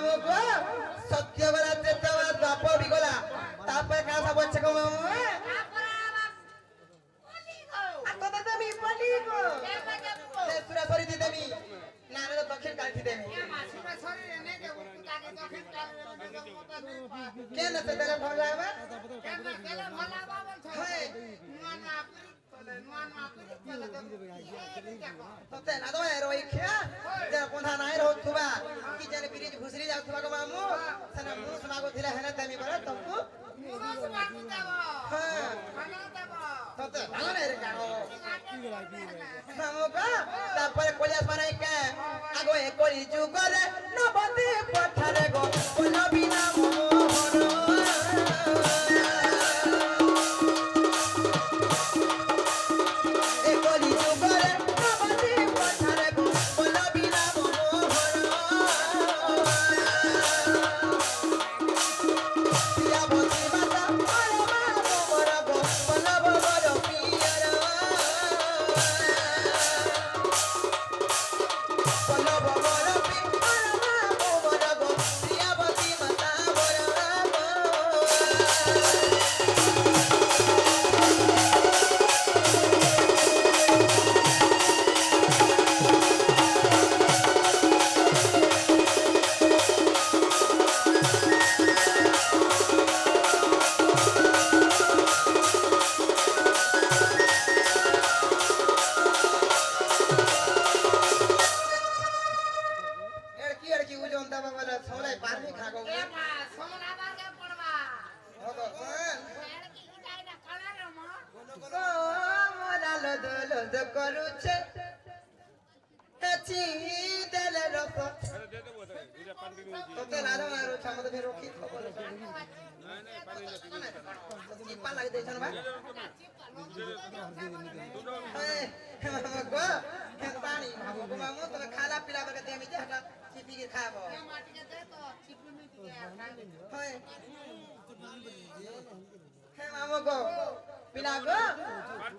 मामू को सत्य गला तेता गला दाप भी गला तापर का सब बच्चे को मामू आता तो तमी पली को ते सुरा सरी दी तमी नारे तो दक्षिण काल थी तमी सुरा सरी ने के ताके दक्षिण काल क्या न से तेरे भला बा क्या न तेरे भला बा बोल छे नुआन तो ते ना तो रोई क्या जरा कोंधा नाई रहो थुबा कि जने ब्रिज घुसरी जाउ थुबा को मामू सना मुंह समागो थिला है ना तमी बरा तुमको मुंह समागो देबो हां खाना देबो तो ते भालो नहीं रे कानो मामू का तापर कोलियास बनाई के आगो ए कोली जुगरे नबती पठारे गो कोला बिना मोहरो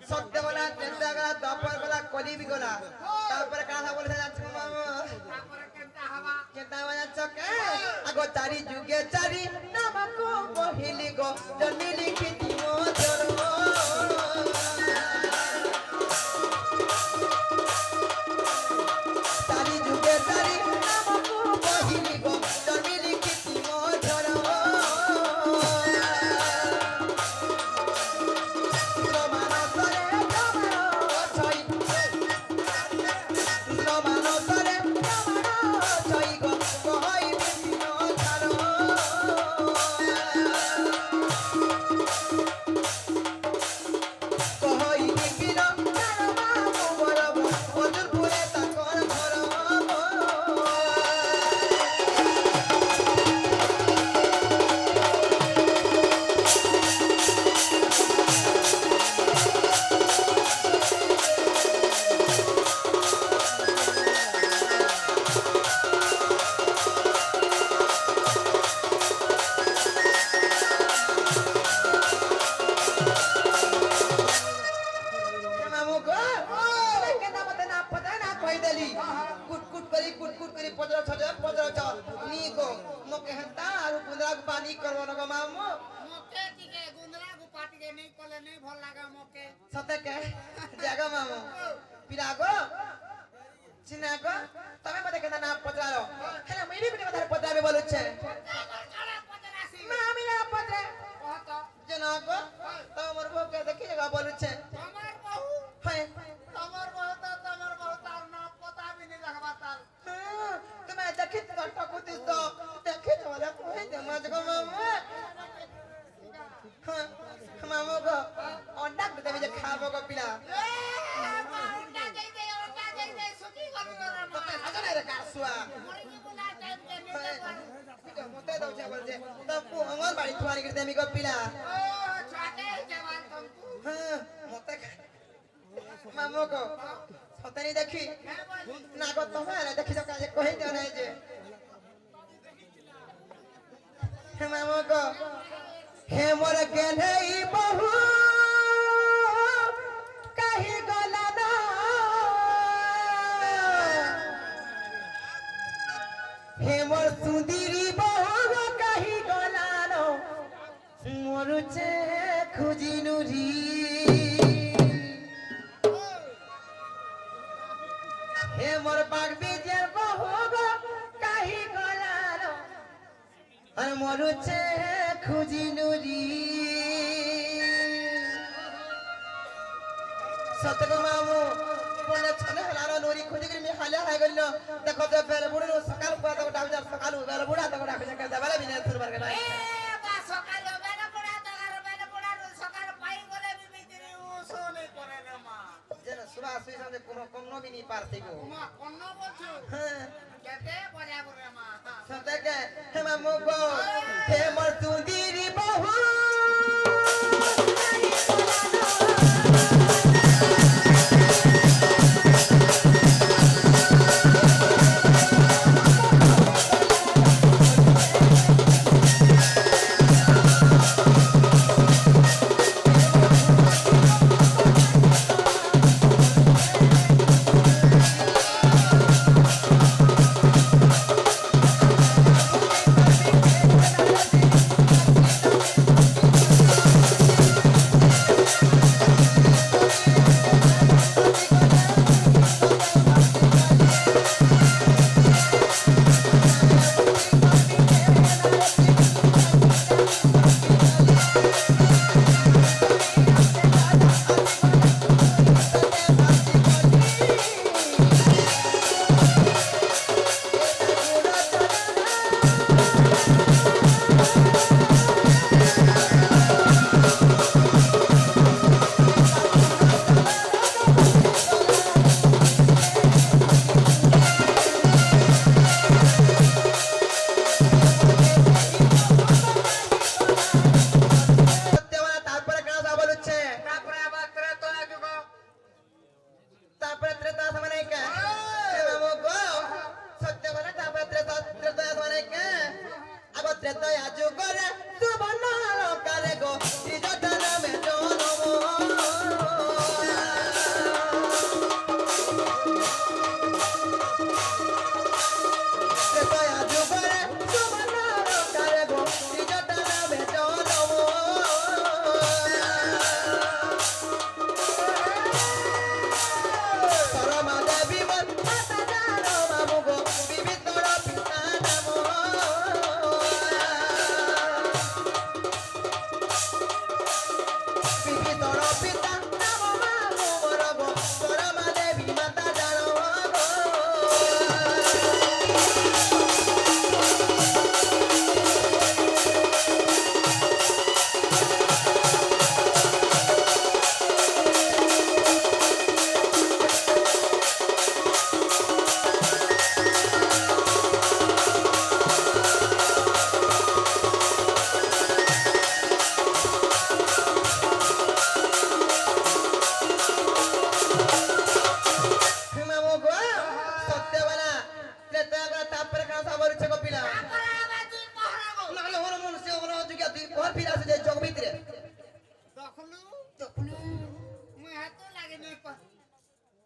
सत्य गला तेंदा गला दपर गला कोली भी गला तापर काहा बोले जाछ मामू तापर केता हवा चके आगो चारी जुगे चारी नामको पहिली गो जन्मी लिखिति मो जरो चारी जुगे चारी नामको पहिली गो जन्मी लिखिति मो जरो सते के जागा मामू पिरागो चिनागो तमे मते केना ना पत्रारो हेला मेरी बिटे मते पत्राबे बोलु छे मामी ना पत्रे कहतो जनागो तमर बहू के देखि जगह बोलु छे तमर बहू हाय तमर बहू तार ना पता भी नहीं लगवा तार तुम्हें देखि तो कुतिस तो देखि तो वाला कोई दे मत गो मामू हां मामू को अंडा के देबे जे खाबो को पिला अंडा दे सुकी करबो तो हजने रे कासुआ मोरी की बुला टाइम के ने मते दो जे बोल जे तब को अंगन बाड़ी थुआरी के देमी को पिला ओ छाटे जवान तुमको हां मते मामू को सतनी देखी ना को तमे देखि तो काजे कहि दे नै जे मामू को हे मोर गेलई बहु कहि गला ना हे मोर सुंदरी আর মরুছে খুঁজি নুরি সতক মামু পনে ছনে হলার নুরি খুঁজি করে হালে হাই গেল দেখো যে বেল বুড়ি সকাল পুরা তো ডাক যা সকাল বেল বুড়া তো ডাক যা দেবালে বিনে সুরবার গেল এ বা সকালে বেলা পড়া তাগার বেলা পড়া সকাল পাই গলে বিবিতিরি উসনে করে রে মা যেন সুবা সুই সামনে কোনো কন্ন বিনি পারতে গো মা কোন বলছো হ্যাঁ কেতে বলা করে মা সতক হে মামু গো হে মর তুদিরি বহু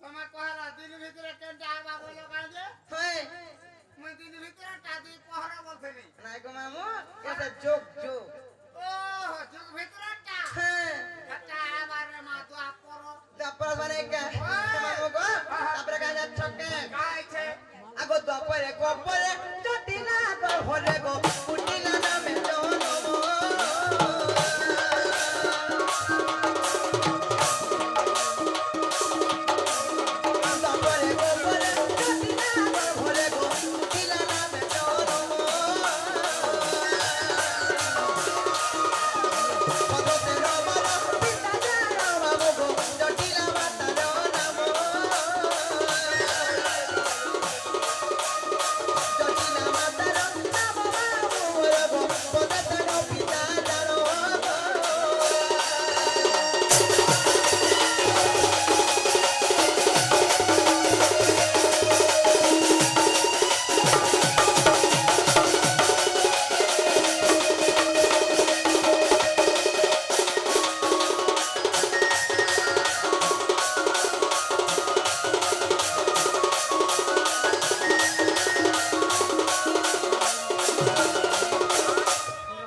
তোমার কহলা দিন ভিতরে কেনটা আবা বলো কাজে হ্যাঁ মই দিন ভিতরে টাদি পহরা বলছিনি নাই গো মামু এটা যোগ